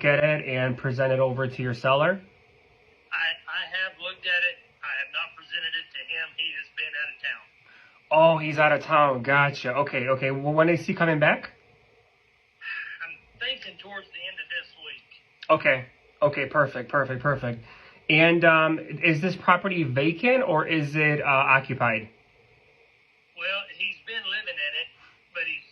look at it and present it over to your seller? I have looked at it. I have not presented it to him. He has been out of town. Oh, he's out of town. Gotcha. Okay. Well, when is he coming back? I'm thinking towards the end of this week. Okay. Perfect. And is this property vacant or is it occupied? Well, he's been living in it, but he's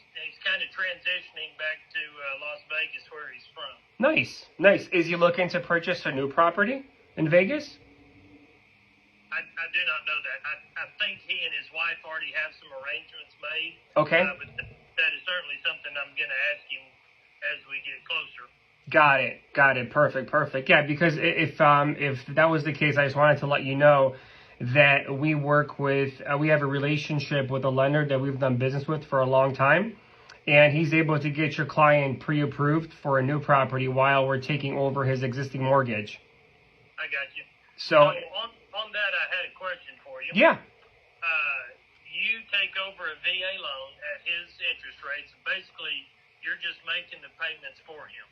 kind of transitioning back to Las Vegas, where he's from. Nice. Is he looking to purchase a new property in Vegas? I do not know that. I think he and his wife already have some arrangements made. Okay. But that is certainly something I'm going to ask him as we get closer. Got it. Perfect. Yeah, because if that was the case, I just wanted to let you know that we work with, we have a relationship with a lender that we've done business with for a long time, and he's able to get your client pre-approved for a new property while we're taking over his existing mortgage. I got you. So on that, I had a question for you. Yeah. You take over a VA loan at his interest rates. Basically, you're just making the payments for him.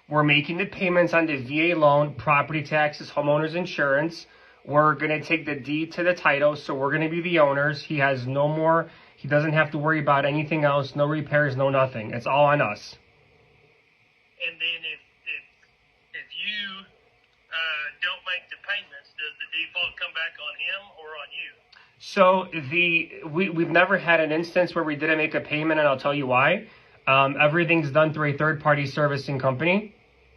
We're making the payments on the VA loan, property taxes, homeowners insurance. We're going to take the deed to the title, so we're going to be the owners. He doesn't have to worry about anything else, no repairs, no nothing. It's all on us. And then if you don't make the payments, does the default come back on him or on you? So we've never had an instance where we didn't make a payment, and I'll tell you why. Everything's done through a third-party servicing company.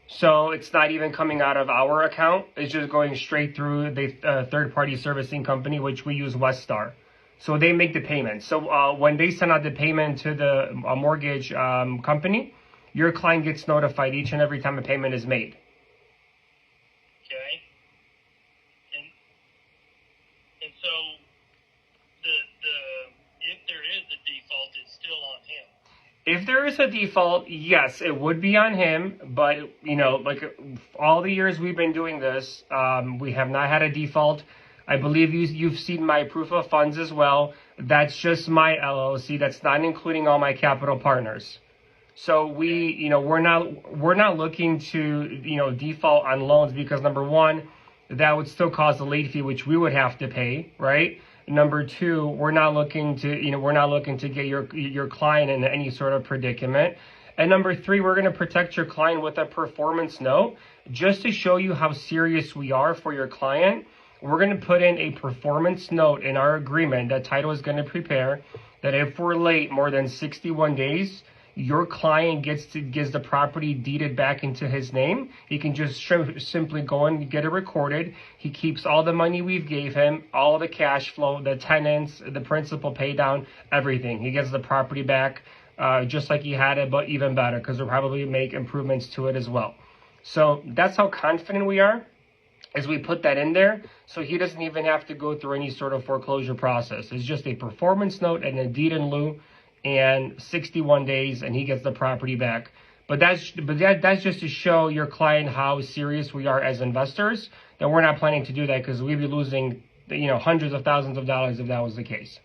So it's not even coming out of our account. It's just going straight through the third-party servicing company, which we use Weststar. So they make the payment. So when they send out the payment to the mortgage company, your client gets notified each and every time a payment is made. Okay. And so if there is a default, it's still on him. If there is a default, yes, it would be on him. But, like all the years we've been doing this, we have not had a default. I believe you've seen my proof of funds as well. That's just my LLC. That's not including all my capital partners. So we're not looking to, default on loans because number one, that would still cause a late fee, which we would have to pay, right? Number two, we're not looking to get your client in any sort of predicament. And number three, we're going to protect your client with a performance note just to show you how serious we are for your client. We're going to put in a performance note in our agreement that title is going to prepare that if we're late more than 61 days, your client gets the property deeded back into his name. He can just simply go and get it recorded. He keeps all the money we've gave him, all the cash flow, the tenants, the principal pay down, everything. He gets the property back just like he had it, but even better because we'll probably make improvements to it as well. So that's how confident we are as we put that in there. So he doesn't even have to go through any sort of foreclosure process. It's just a performance note and a deed in lieu, and 61 days, and he gets the property back. But that's just to show your client how serious we are as investors. That we're not planning to do that because we'd be losing, hundreds of thousands of dollars if that was the case.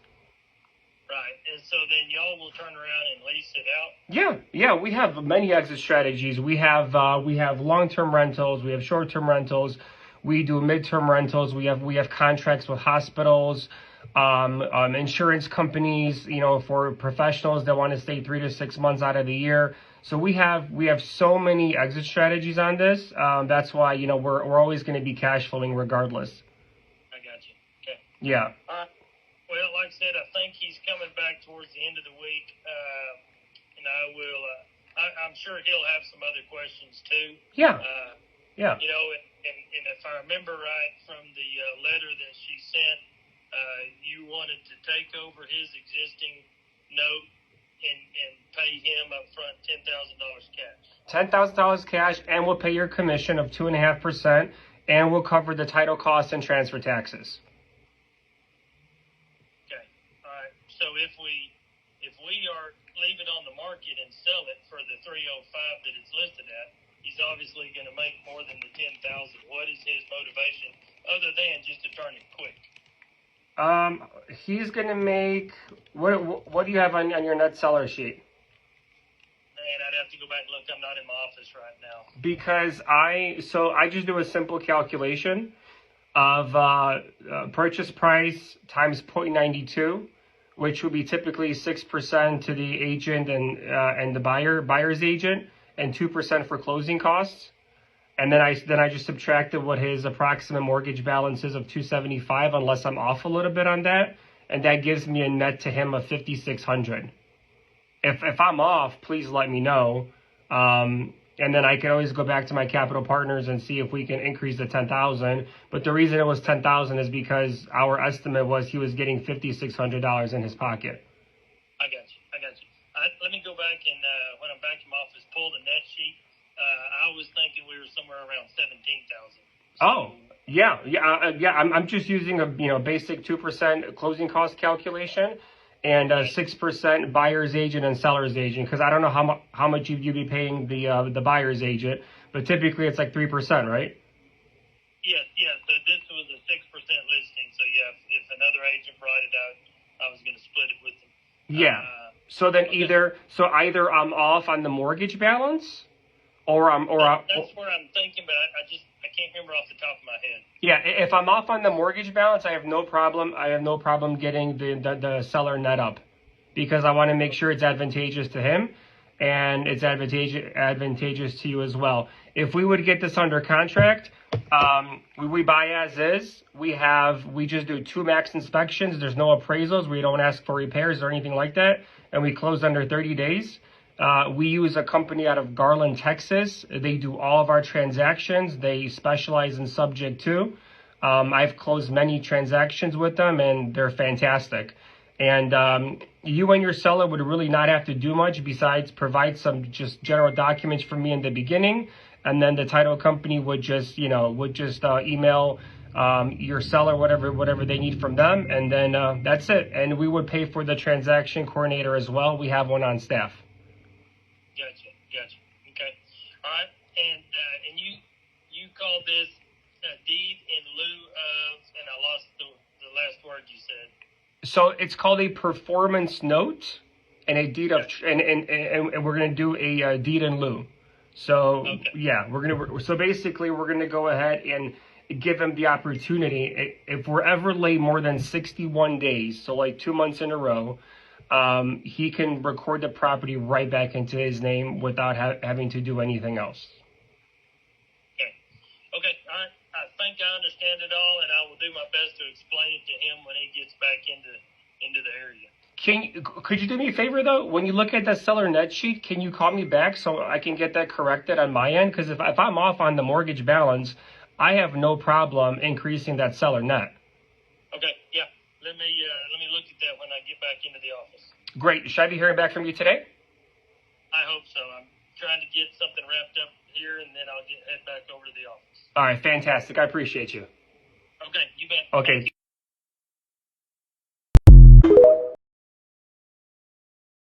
Right, and so then y'all will turn around and lease it out. Yeah. We have many exit strategies. We have long-term rentals. We have short-term rentals. We do midterm rentals. We have contracts with hospitals. Insurance companies, for professionals that want to stay 3 to 6 months out of the year. So we have so many exit strategies on this. That's why, we're always going to be cash flowing regardless. I got you. Okay. Yeah. Well, like I said, I think he's coming back towards the end of the week. And I will, I'm sure he'll have some other questions too. Yeah. Yeah. And if I remember right from the letter that she sent, you wanted to take over his existing note and pay him up front $10,000 cash. $10,000 cash, and we'll pay your commission of 2.5%, and we'll cover the title costs and transfer taxes. Okay. All right. So if we are leave it on the market and sell it for the 305 that it's listed at, he's obviously going to make more than the 10,000. What is his motivation other than just to turn it quick? He's gonna make what do you have on your net seller sheet? And And I'd have to go back and look. I'm not in my office right now. Because I just do a simple calculation of purchase price times 0.92, which would be typically 6% to the agent and the buyer's agent, and 2% for closing costs. And then I just subtracted what his approximate mortgage balance is of 275, unless I'm off a little bit on that, and that gives me a net to him of 5,600. If I'm off, please let me know. And then I can always go back to my capital partners and see if we can increase the 10,000. But the reason it was 10,000 is because our estimate was he was getting $5,600 in his pocket. I got you. Let me go back and when I'm back in my office, pull the net sheet. I was thinking we were somewhere around 17,000. Oh, yeah. I'm just using a basic 2% closing cost calculation and 6% buyer's agent and seller's agent, because I don't know how much you'd be paying the buyer's agent, but typically it's like 3%, right? Yes. So this was a 6% listing. So yeah, if another agent brought it out, I was going to split it with them. Yeah. So then okay. either I'm off on the mortgage balance, or that's where I'm thinking, but I can't remember off the top of my head. Yeah, if I'm off on the mortgage balance, I have no problem. Getting the seller net up, because I want to make sure it's advantageous to him, and it's advantageous to you as well. If we would get this under contract, we buy as is. We just do 2 max inspections. There's no appraisals. We don't ask for repairs or anything like that, and we close under 30 days. We use a company out of Garland, Texas. They do all of our transactions. They specialize in subject to. I've closed many transactions with them, and they're fantastic. And you and your seller would really not have to do much besides provide some just general documents for me in the beginning, and then the title company would just email your seller whatever they need from them, and then that's it. And we would pay for the transaction coordinator as well. We have one on staff. Gotcha. Okay. All right. And you called this a deed in lieu of, and I lost the last word you said. So it's called a performance note and a deed of, and we're gonna do a deed in lieu. So okay. Yeah, so basically we're gonna go ahead and give him the opportunity. If we're ever late more than 61 days, so like 2 months in a row, he can record the property right back into his name without having to do anything else. Okay. All right. I think I understand it all, and I will do my best to explain it to him when he gets back into the area. Could you do me a favor though? When you look at the seller net sheet, can you call me back so I can get that corrected on my end? Because if I'm off on the mortgage balance, I have no problem increasing that seller net. Okay. Yeah. Let me look at that when I get back into the office. Great. Should I be hearing back from you today? I hope so. I'm trying to get something wrapped up here, and then I'll head back over to the office. All right. Fantastic. I appreciate you. Okay. You bet. Okay.